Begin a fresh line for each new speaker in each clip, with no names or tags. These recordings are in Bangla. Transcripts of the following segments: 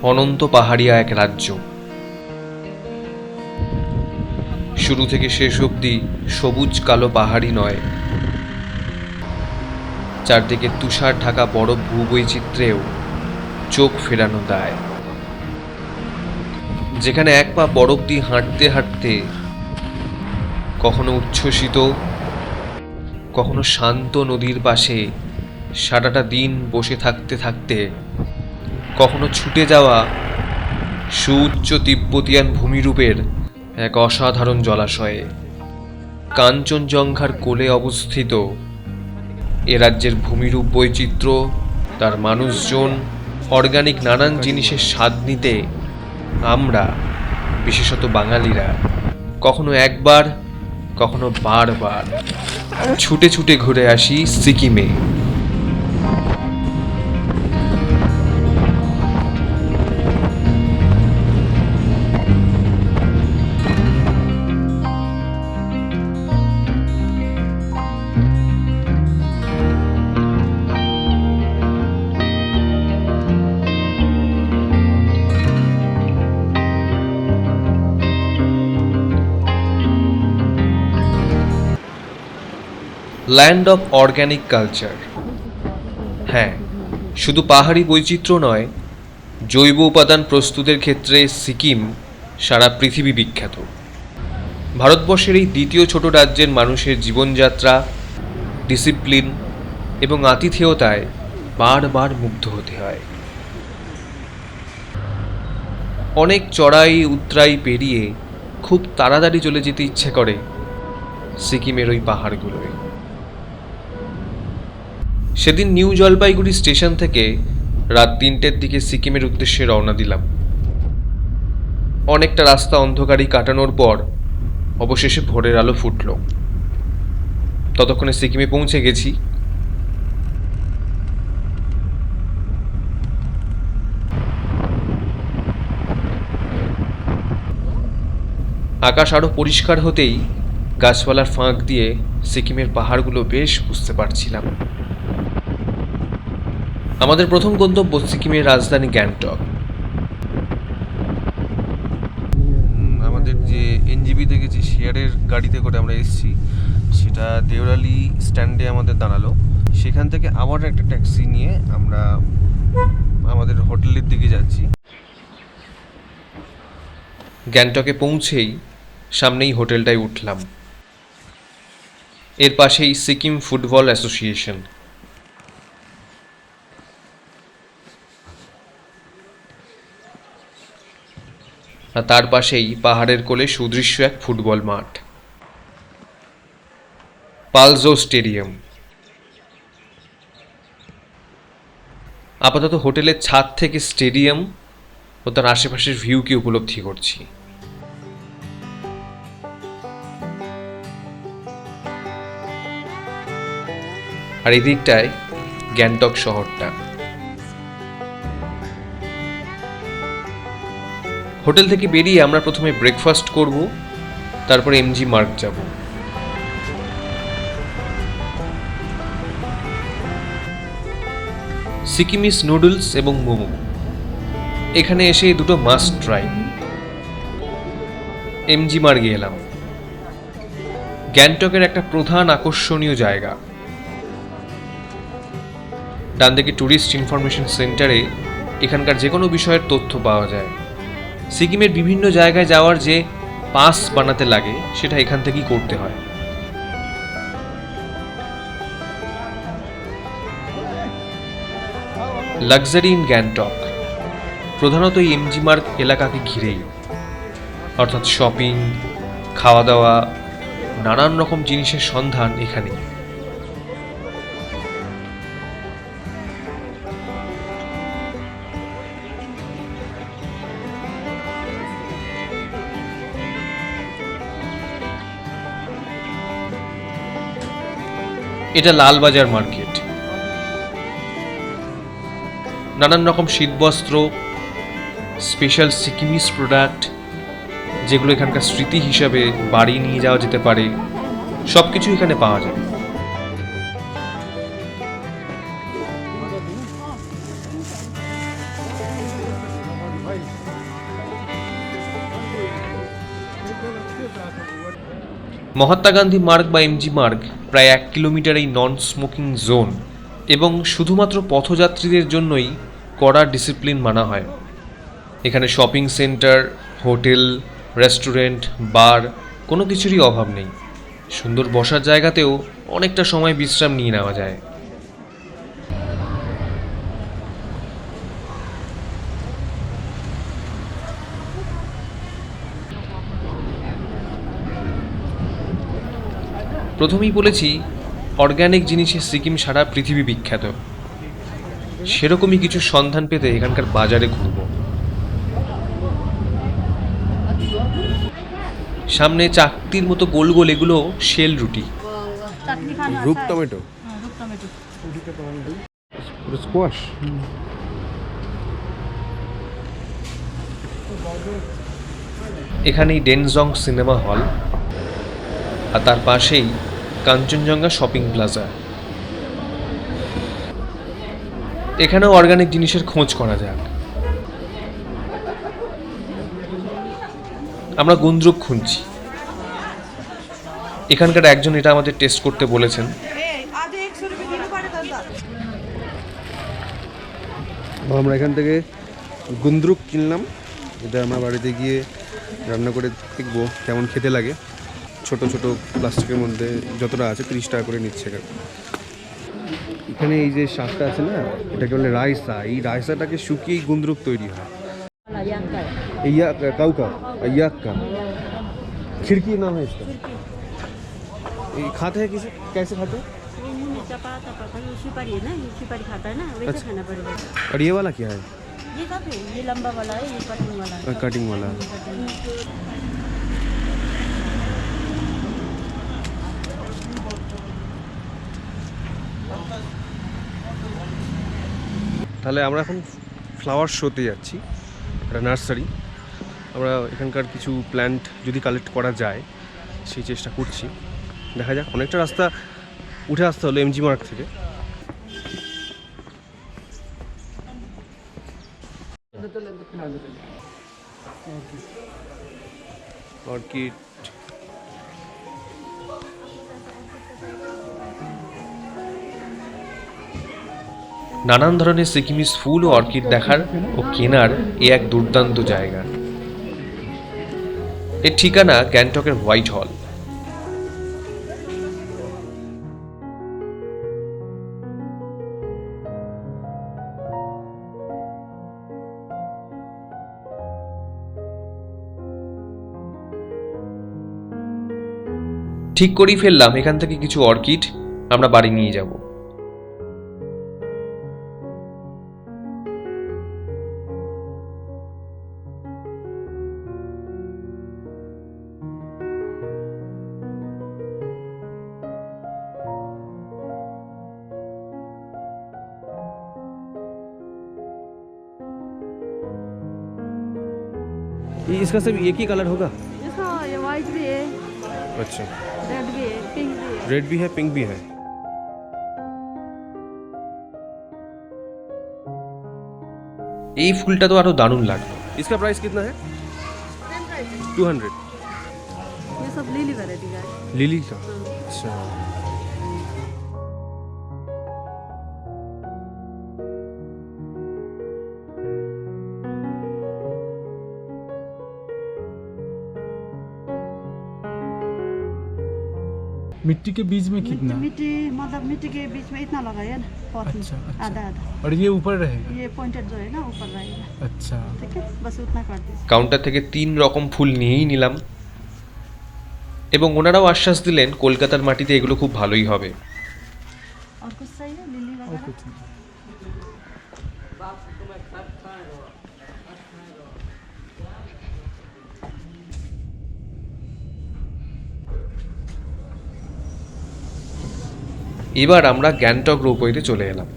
অনন্ত পাহাড়িয়া এক রাজ্য। শুরু থেকে শেষ অবধি সবুজ কালো পাহাড়ি নয়, চারদিকে তুষার ঢাকা বড় ভূবৈচিত্র্যেও চোখ ফেরানো দায়। যেখানে এক পা বরফ দিয়ে হাঁটতে হাঁটতে কখনো উচ্ছ্বসিত, কখনো শান্ত নদীর পাশে সারাটা দিন বসে থাকতে থাকতে, কখনো ছুটে যাওয়া সুউচ্চ তিব্বতিয়ান ভূমিরূপের এক অসাধারণ জলাশয়ে। কাঞ্চনজঙ্ঘার কোলে অবস্থিত এ রাজ্যের ভূমিরূপ বৈচিত্র্য, তার মানুষজন, অর্গানিক নানান জিনিসের স্বাদ নিতে আমরা, বিশেষত বাঙালিরা, কখনো একবার কখনো বারবার ছুটে ছুটে ঘুরে আসি সিকিমে। Land of organic culture. হ্যাঁ, শুধু পাহাড়ি বৈচিত্র্য নয়, জৈব উপাদান প্রস্তুতের ক্ষেত্রে সিকিম সারা পৃথিবী বিখ্যাত। ভারতবর্ষের এই দ্বিতীয় ছোট রাজ্যের মানুষের জীবনযাত্রা, ডিসিপ্লিন এবং আতিথেয়তায় বারবার মুগ্ধ হতে হয়। অনেক চড়াই উতরাই পেরিয়ে খুব তাড়াতাড়ি চলে যেতে ইচ্ছে করে সিকিমের ওই পাহাড়গুলোয়। সেদিন নিউ জলপাইগুড়ি স্টেশন থেকে রাত 3টের দিকে সিকিমের উদ্দেশ্যে রওনা দিলাম। অনেকটা রাস্তা অন্ধকারই কাটানোর পর অবশেষে ভোরের আলো ফুটল। ততক্ষণে সিকিমে পৌঁছে গেছি। আকাশ আরো পরিষ্কার হতেই গাছপালার ফাঁক দিয়ে সিকিমের পাহাড়গুলো বেশ বুঝতে পারছিলাম। আমাদের প্রথম গন্তব্য সিকিমের রাজধানী গ্যাংটক। আমাদের যে এনজিবি থেকে যে শেয়ারের গাড়িতে করে আমরা এসেছি, সেটা দেওরালি স্ট্যান্ডে আমাদের দাঁড়ালো। সেখান থেকে আবার একটা ট্যাক্সি নিয়ে আমরা আমাদের হোটেলের দিকে যাচ্ছি। গ্যাংটকে পৌঁছেই সামনেই হোটেলটায় উঠলাম। এর পাশেই সিকিম ফুটবল অ্যাসোসিয়েশন। আর তার পাশেই পাহাড়ের কোলে সুদৃশ্য এক ফুটবল মাঠ, পালজো স্টেডিয়াম। আপাতত হোটেলের ছাদ থেকে স্টেডিয়াম ও তার আশেপাশের ভিউকে উপলব্ধি করছি। আর এই দিকটায় গ্যাংটক শহরটা। হোটেল থেকে বেরিয়ে আমরা প্রথমে ব্রেকফাস্ট করব, তারপর এমজি মার্গ যাব। সিকিমিস নুডলস এবং মোমো এখানে এসে দুটো মাস্ট ট্রাই। এমজি মার্গে এলাম, গ্যাংটকের একটা প্রধান আকর্ষণীয় জায়গা। ডান দিকে ট্যুরিস্ট ইনফরমেশন সেন্টারে এখানকার যে কোনো বিষয়ের তথ্য পাওয়া যায়। সিকিমের বিভিন্ন জায়গায় যাওয়ার যে পাস বানাতে লাগে সেটা এখান থেকেই করতে হয়। লাক্সারি ইন গ্যাংটক প্রধানত এই এমজি মার্গ এলাকাকে ঘিরেই, অর্থাৎ শপিং, খাওয়া দাওয়া, নানান রকম জিনিসের সন্ধান এখানেই। এটা লালবাজার মার্কেট। নানান রকম শীতবস্ত্র, স্পেশাল সিকিমিস প্রোডাক্ট, যেগুলো এখানকার স্মৃতি হিসাবে বাড়ি নিয়ে যাওয়া যেতে পারে, সব কিছু এখানে পাওয়া যায়। মহাত্মা গান্ধী মার্গ বা এমজি মার্গ প্রায় 1 কিলোমিটার এই নন স্মোকিং জোন এবং শুধুমাত্র পথযাত্রীদের জন্যই কড়া ডিসিপ্লিন মানা হয়। এখানে শপিং সেন্টার, হোটেল, রেস্টুরেন্ট, বার কোনো কিছুরই অভাব নেই। সুন্দর বসার জায়গাতেও অনেকটা সময় বিশ্রাম নিয়ে নেওয়া যায়। প্রথমেই বলেছি অর্গ্যানিক জিনিসে সিকিম সারা পৃথিবী বিখ্যাত। সেরকমই কিছু সন্ধান পেতে এখানকার বাজারে ঘুরব। সামনে চাকতির মতো গোল গোল এগুলো শেল রুটি।
রূপ টমেটো, স্কোয়াশ।
এখানেই ডেনজং সিনেমা হল আর তার পাশেই কাঞ্চনজঙ্ঘা শপিং প্লাজা। এখানেও অর্গানিক জিনিসের খোঁজ করা যাক। আমরা গুন্দ্রুক খুঁজছি। এখানকার একজন এটা আমাদের টেস্ট করতে বলেছেন।
আমরা এখান থেকে গুন্দ্রুক কিনলাম। এটা আমরা বাড়িতে গিয়ে রান্না করে দেখবো কেমন খেতে লাগে। ছোট ছোট প্লাস্টিকের মধ্যে যতটা আছে 30 টাকা করে নিচ্ছে এখানে। এখানে এই যে শাকটা আছে না, এটাকে বলে রাইসা। এই রাইসাটাকে শুকিয়ে গুন্দ্রুক তৈরি হয়। ইয়া কাউকা ইয়াক্কা खिड़की नाम है इसका। ये खाते हैं किसे, कैसे खाते हैं?
सुपारी है ना, ये सुपारी खाता है ना, वैसे
अच्छा।
खाना पड़ेगा।
और ये वाला क्या है?
ये सब है, ये लंबा वाला है, ये कटिंग वाला है।
कटिंग वाला। তাহলে আমরা এখন ফ্লাওয়ার শোতে যাচ্ছি। একটা নার্সারি। আমরা এখানকার কিছু প্ল্যান্ট যদি কালেক্ট করা যায় সেই চেষ্টা করছি। দেখা যাক। অনেকটা রাস্তা উঠে আসতে হলো এমজি মার্গ থেকে। অর্কিড,
নানান ধরনের সিকিমিজ ফুল ও অর্কিড দেখার ও কেনার এ এক দুর্দান্ত জায়গা। এর ঠিকানা গ্যাংটকের হোয়াইট হল। ঠিক করেই ফেললাম এখান থেকে কিছু অর্কিড আমরা বাড়ি নিয়ে যাব।
ये इसका सिर्फ एक ही कलर होगा?
इसका ये व्हाइट भी है,
अच्छा,
रेड भी है, पिंक भी है।
रेड भी है, पिंक भी है।
এই ফুলটা তো আরো দারুণ লাগলো।
इसका प्राइस कितना है? 200।
ये सब लिली वैरायटी का है।
लिली का? अच्छा।
मिट्टी के बीज में कितना?
मिट्टी मतलब मिट्टी के बीच में इतना लगाया ना, पॉट में,
अच्छा, अच्छा।
आधा आधा।
और ये ऊपर रहेगा?
ये पॉइंटेड जो है ना ऊपर रहेगा।
अच्छा।
ठीक है, बस उतना कर दीजिए।
কাউন্টার থেকে 3 রকম ফুল নিয়েই নিলাম এবং ওনারাও আশ্বাস দিলেন কলকাতার মাটিতে এগুলো খুব ভালোই হবে।
और कुछ चाहिए लिली
और
वगैरह?
कुछ नहीं।
এবার আমরা গ্যাংটক রোপওয়েতে চলে এলাম।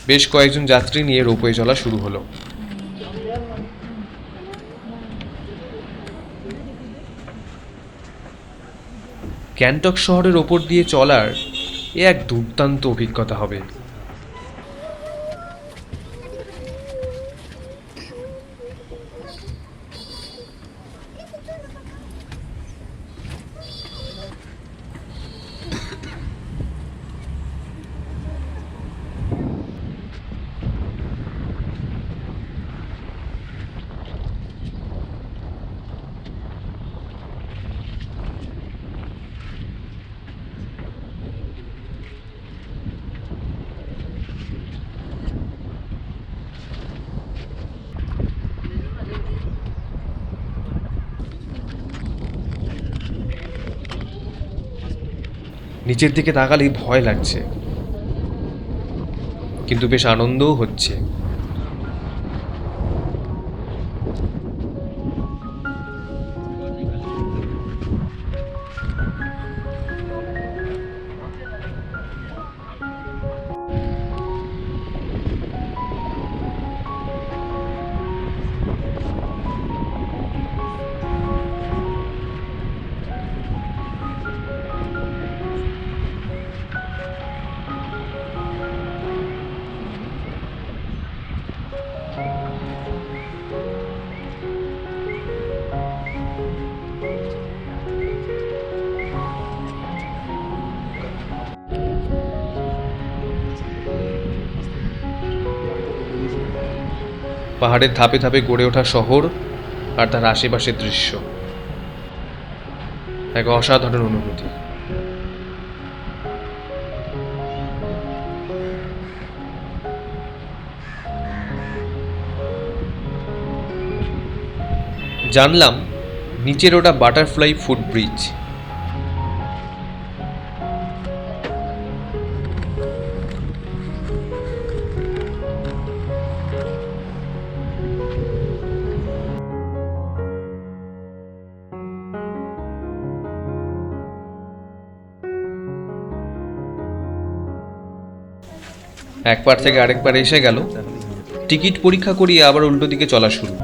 বেশ কয়েকজন যাত্রী নিয়ে রোপওয়ে চলা শুরু হলো। গ্যাংটক শহরের ওপর দিয়ে চলার এ এক দুর্দান্ত অভিজ্ঞতা হবে। নিচের দিকে তাকালেই ভয় লাগছে, কিন্তু বেশ আনন্দও হচ্ছে। পাহাড়ের ধাপে ধাপে গড়ে ওঠা শহর আর তার আশেপাশের দৃশ্য এক অসাধারণ অনুভূতি। জানলাম নিচের ওটা বাটারফ্লাই ফুটব্রিজ। এক পার থেকে আরেক পারে এসে গেল, টিকিট পরীক্ষা করিয়ে আবার উল্টো দিকে চলা শুরু।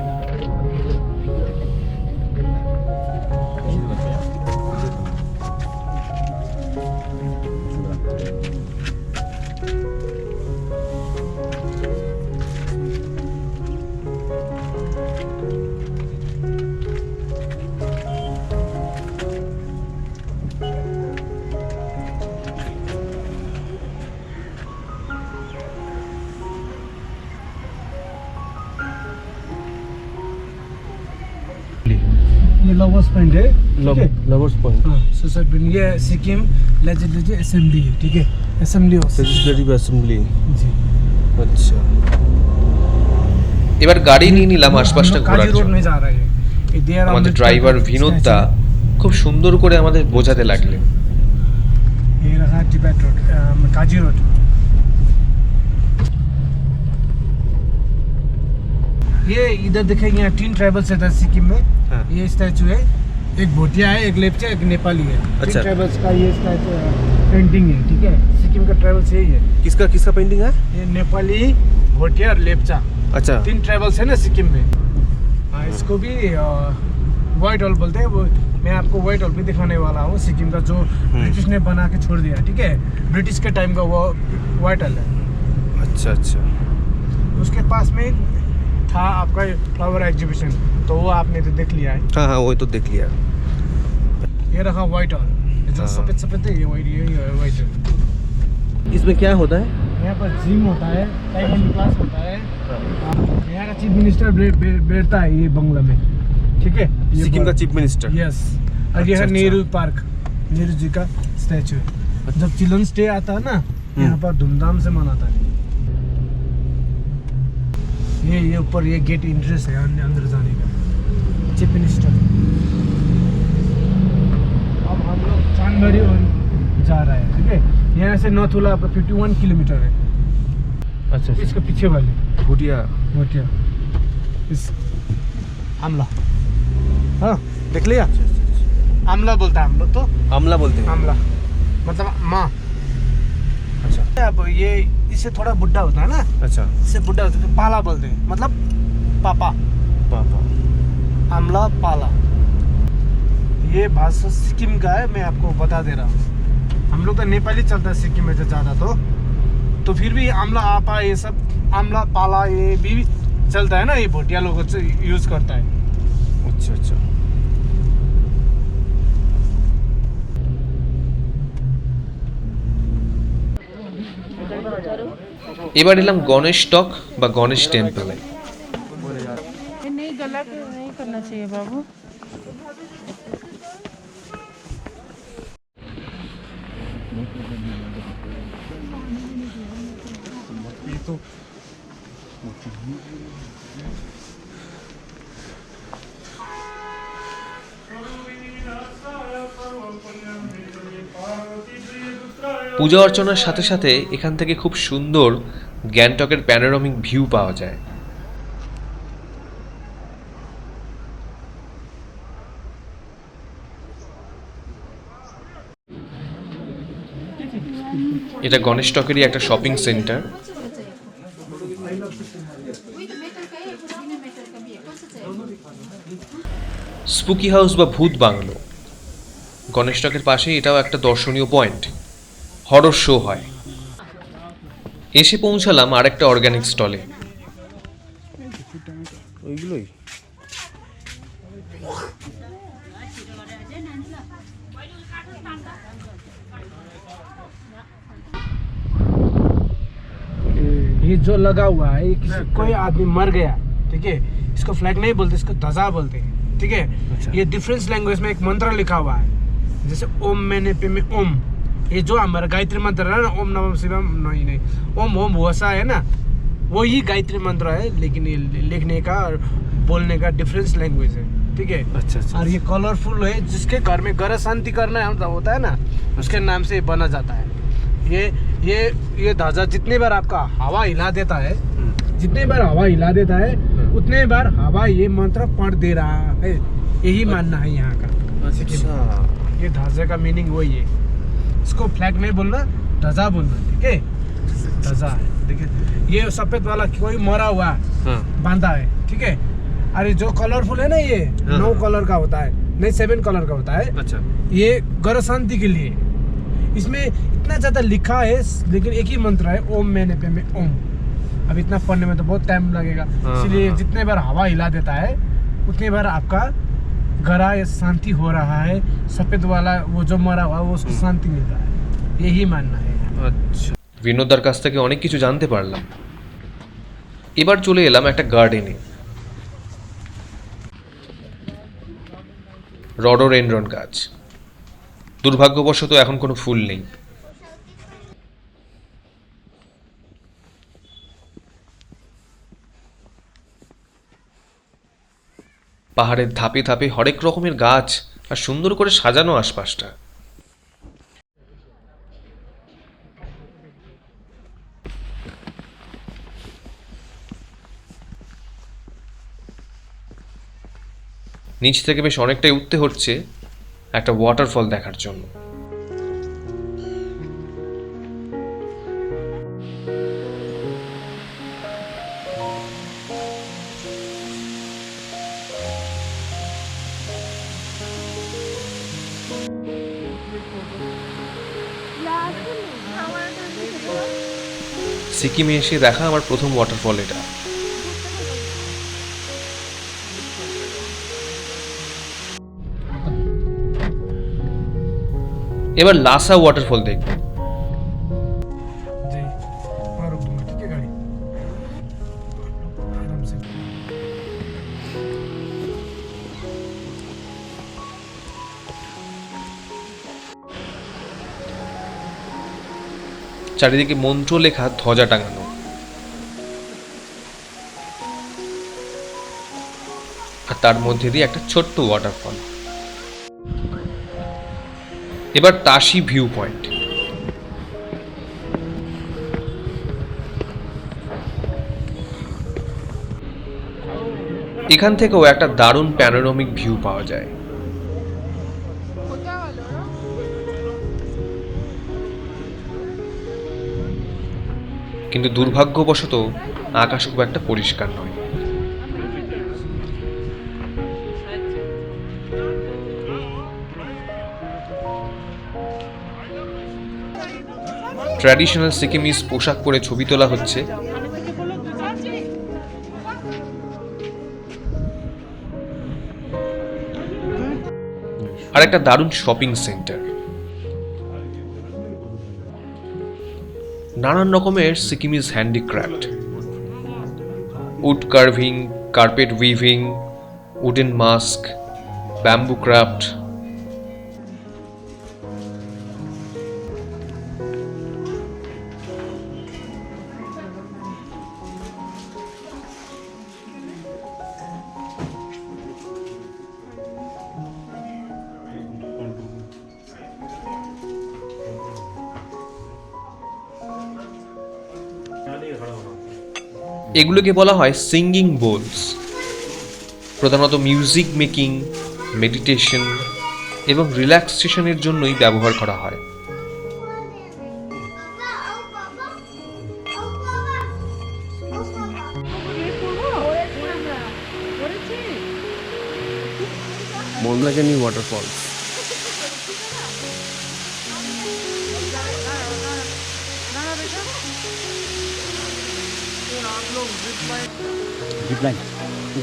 ये लवर्स पॉइंट है, ठीक है?
लवर्स पॉइंट
हाँ, सुसाइड पॉइंट। ये सिक्किम लेजिस्लेटिव असेंबली है, ठीक है? Assembly house
legislative assembly.
जी।
अच्छा,
এবার গাড়ি নিয়ে নিলাম আশপাশটা ঘোরার
काजी रोड
জন্য।
में जा रहे हैं। इधर
আমাদের ড্রাইভার বিনোদ দা খুব সুন্দর করে আমাদের বোঝাতে লাগলেন।
ये रहा टिबेट रोड, काजी रोड। ये इधर देखेंगे, यहाँ 3 ट्राइबल्स है सिक्किम में।
हाँ।
ये स्टैचू है, एक भोटिया है, एक लेप्चा, एक नेपाली है।
अच्छा।
3 ट्राइबल्स का ये स्टैचू पेंटिंग है, ठीक है? सिक्किम का ट्राइबल्स यही है।
किसका किसका पेंटिंग है?
ये नेपाली, भोटिया और लेप्चा,
अच्छा,
3 ट्राइबल्स है ना सिक्किम में। हाँ, इसको भी व्हाइट हॉल बोलते हैं। वो मैं आपको व्हाइट हॉल भी दिखाने वाला हूँ, सिक्किम का जो ब्रिटिश ने बना के छोड़ दिया, ठीक है? ब्रिटिश के टाइम का वो व्हाइट हॉल है।
अच्छा अच्छा।
उसके पास में था आपका फ्लावर एग्जीबिशन, तो वो आपने तो देख लिया है।
हाँ हाँ, वो तो देख लिया।
ये रखा व्हाइट हॉल, जो
हाँ।
सफेद सफेद है, ये व्हाइट हॉल।
इसमें क्या होता है?
यहाँ पर जिम होता है, टाइकोंडो क्लास होता है। यहाँ का चीफ मिनिस्टर बैठता है ये बंगला में, ठीक है? ये
सिक्किम का चीफ मिनिस्टर।
यस। और ये
अच्छा,
है नेहरू पार्क, नेहरू जी का स्टैचू है। जब चिल्ड्रंस डे आता है ना, यहाँ पर धूमधाम से मनाता है। ये ऊपर ये गेट इंट्रेंस है अंदर जाने का, चीफ मिनिस्टर। अब हम लोग चांदबाड़ी जा रहे हैं, ठीक है? यहाँ से नौथुला 51 किलोमीटर है।
अच्छा,
इसके पीछे वाले
भूटिया।
मोटिया इस आमला, हाँ देख लिया? आमला बोलता है हम लोग तो,
आमला बोलते हैं।
आमला मतलब माँ।
अच्छा
अब ये इससे थोड़ा बुढ़ा होता है ना,
अच्छा।
इससे बुढ़ा होता है तो पाला बोलते हैं, मतलब पापा।
पापा।
आमला पाला, ये भाषा सिक्किम का है, मैं आपको बता दे रहा हूँ। हम लोग तो नेपाली चलता है सिक्किम में ज़्यादा, तो फिर भी आमला आपा ये सब आमला पाला ये भी चलता है ना, ये भोटिया लोग यूज़ करता है।
अच्छा अच्छा।
এবার এলাম গণেশ টক বা গণেশ টেম্পলে।
ये नहीं, गलत नहीं करना चाहिए बाबू।
পূজা অর্চনার সাথে সাথে এখান থেকে খুব সুন্দর গ্যাংটকের প্যানোরামিক ভিউ পাওয়া যায়। এটা গণেশটকেরই একটা শপিং সেন্টার। স্পুকি হাউস বা ভূত বাংলো, গণেশটকের পাশে এটাও একটা দর্শনীয় পয়েন্ট, হরর শো হয়। এসে পৌঁছালাম আরেকটা অর্গানিক স্টলে।
ওইগুলোই
ये जो लगा हुआ है, ये कोई आदमी मर गया, ठीक है, इसको फ्लैग नहीं बोलते, इसको ध्वजा बोलते हैं, ठीक है।
अच्छा।
ये डिफरेंस लैंग्वेज में एक मंत्र लिखा हुआ है, जैसे ओम मैंने पे में ओम, ये जो हमारा गायत्री मंत्र है ना, ओम नमः शिवाय, नहीं ओम ओम वैसा है ना, वो ही गायत्री मंत्र है, लेकिन ये लिखने का और बोलने का डिफरेंस लैंग्वेज है, ठीक है।
अच्छा अच्छा।
और ये कलरफुल है, जिसके घर में ग्रह शांति करना होता है ना, उसके नाम से बना जाता है। ये ध्वजा जितने बार आपका हवा हिला देता है, जितने बार हवा हिला देता है, उतने बार हवा ये मंत्र पढ़ दे रहा है, यही मानना है यहाँ का।
अच्छा,
ये ध्वजा का मीनिंग वही है, इसको फ्लैग नहीं बोलना, ध्वजा बोलना, ठीक है। ध्वजा है, देखिए ये सफेद वाला कोई मरा हुआ
हाँ
बांधा है, ठीक है। अरे जो कलरफुल है ना, ये 9 कलर का होता है, नहीं 7 कलर का होता है।
अच्छा,
ये ग्रह शांति के लिए, इसमें इतना ज्यादा लिखा है, लेकिन एक ही मंत्र है, ओम मैंने पे में ओम। अब इतना पढ़ने में तो बहुत टाइम लगेगा, इसलिए जितने बार हवा हिला देता है, उतने बार आपका ग्रह या शांति हो रहा है। सफेद वाला वो जो मरा हुआ वो उसको शांति मिल रहा है, यही मानना है।
अच्छा।
বিনোদার কাছ থেকে অনেক কিছু জানতে পারলাম। এবার চলে এলাম একটা গার্ডেনে। রডোডেনড্রন গাছ, দুর্ভাগ্যবশত এখন কোনো ফুল নেই। পাহাড়ের ধাপে ধাপে হরেক রকমের গাছ আর সুন্দর করে সাজানো আশপাশটা। নিচ থেকে বেশ অনেকটাই উঠতে হচ্ছে একটা ওয়াটারফল দেখার জন্য। সিকিমে এসে দেখা আমার প্রথম ওয়াটারফল এটা। এবার লাসা ওয়াটারফল দেখব।
जी, मैं रोक दूंगा, ठीक है गाड़ी, आराम से।
চারিদিকে মন্ত্র লেখা ধ্বজা টাঙানো। আর তার মধ্যে দিয়ে একটা ছোট্ট ওয়াটারফল। এবার তাশি ভিউ পয়েন্ট। এখান থেকেও একটা দারুণ প্যানোরামিক ভিউ পাওয়া যায়। কিন্তু দুর্ভাগ্যবশত আকাশ খুব একটা পরিষ্কার নয়। ট্র্যাডিশনাল সিকিমিজ পোশাক পরে ছবি তোলা হচ্ছে। আর একটা দারুণ শপিং সেন্টার, নানান রকমের Sikkimese handicraft, wood carving, carpet weaving, wooden mask, bamboo craft. এগুলোকে বলা হয় সিঙ্গিং বোলস। প্রধানত মিউজিক মেকিং, মেডিটেশন এবং রিল্যাক্সেশনের জন্যই ব্যবহার করা হয়।
মন্দাকিনী ওয়াটারফলস।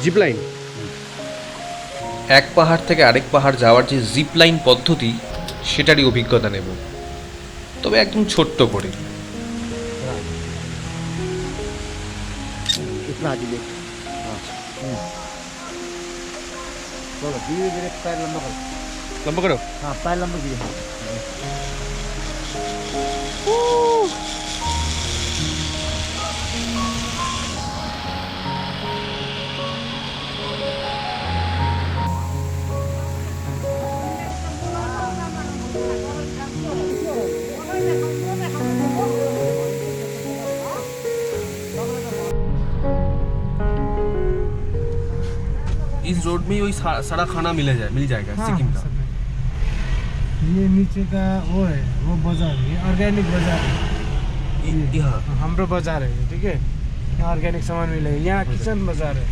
Zip line.
এক পাহাড় থেকে আরেক পাহাড় যাওয়ার যে জিপ লাইন পদ্ধতি, সেটারই অভিজ্ঞতা নেব, তবে একদম ছোট্ট করে।
इतना आगे देख। हाँ चलो धीरे धीरे पैर लंबा करो।
লম্বা করো।
हाँ पैर लंबा कीजिए।
इस रोड में वही सारा खाना मिल जाएगा
हाँ,
सिक्किम का।
सब है। ये नीचे का वो है, वो बाजार है, ऑर्गेनिक बाजार है।
यहाँ
हमरो बाजार है, ठीक है। यहाँ ऑर्गेनिक सामान मिलेगा। यहाँ किचन बाजार है।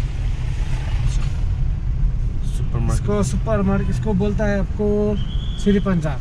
सुपरमार्केट।
इसको सुपर मार्केट इसको बोलता है आपको श्री पंजाब।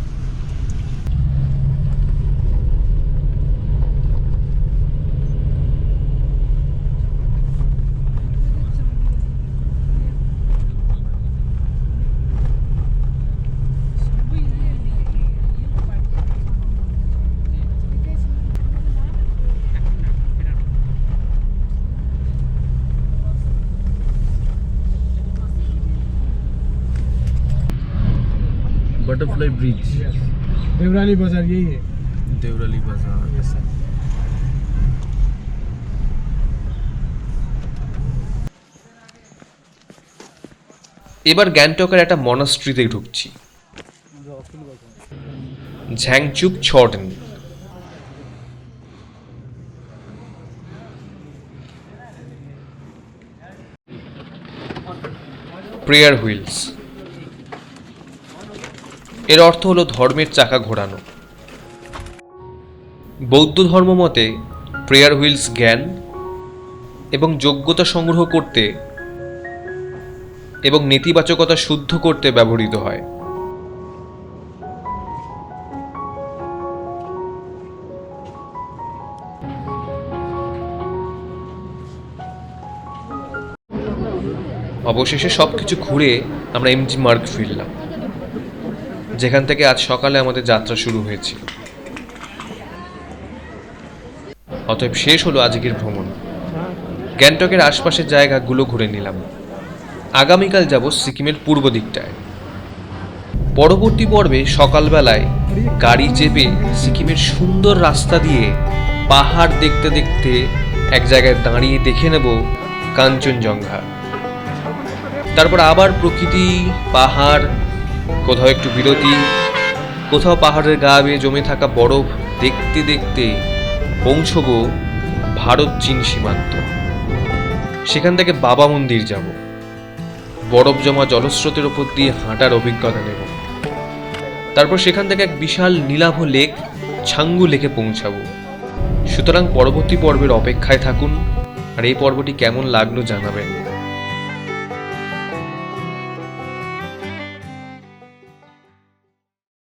बटरफ्लाई ब्रिज,
देवराली बाजार यही है।
देवराली बाजार।
এবার গ্যাংটকের একটা মনাস্ট্রিতে ঢুকছি, ঝ্যাংচুক ছটেন। প্রেয়ার হুইলস, এর অর্থ হলো ধর্মের চাকা ঘোরানো। বৌদ্ধ ধর্ম মতে প্রেয়ার হুইলস জ্ঞান এবং যোগ্যতা সংগ্রহ করতে এবং নেতিবাচকতা শুদ্ধ করতে ব্যবহৃত হয়। অবশেষে সবকিছু ঘুরে আমরা এমজি মার্গ ফিরলাম, যেখান থেকে আজ সকালে আমাদের যাত্রা শুরু হয়েছিল। অতএব শেষ হলো আজকের ভ্রমণ। গ্যাংটকের আশপাশের জায়গাগুলো ঘুরে নিলাম। আগামীকাল যাব সিকিমের পূর্ব দিকটায়। পরবর্তী পর্বে সকালবেলায় গাড়ি চেপে সিকিমের সুন্দর রাস্তা দিয়ে পাহাড় দেখতে দেখতে এক জায়গায় দাঁড়িয়ে দেখে নেব কাঞ্চনজঙ্ঘা। তারপর আবার প্রকৃতি, পাহাড়, কোথাও একটু বিরতি, কোথাও পাহাড়ের গা বেয়ে জমে থাকা বরফ দেখতে দেখতে পৌঁছব ভারত চীন সীমান্ত। সেখান থেকে বাবা মন্দির যাব, বরফ জমা জলস্রোতের ওপর দিয়ে হাঁটার অভিজ্ঞতা নেব। তারপর সেখান থেকে এক বিশাল নীলাভ লেক ছাঙ্গু লেকে পৌঁছাবো। সুতরাং পরবর্তী পর্বের অপেক্ষায় থাকুন, আর এই পর্বটি কেমন লাগলো জানাবেন।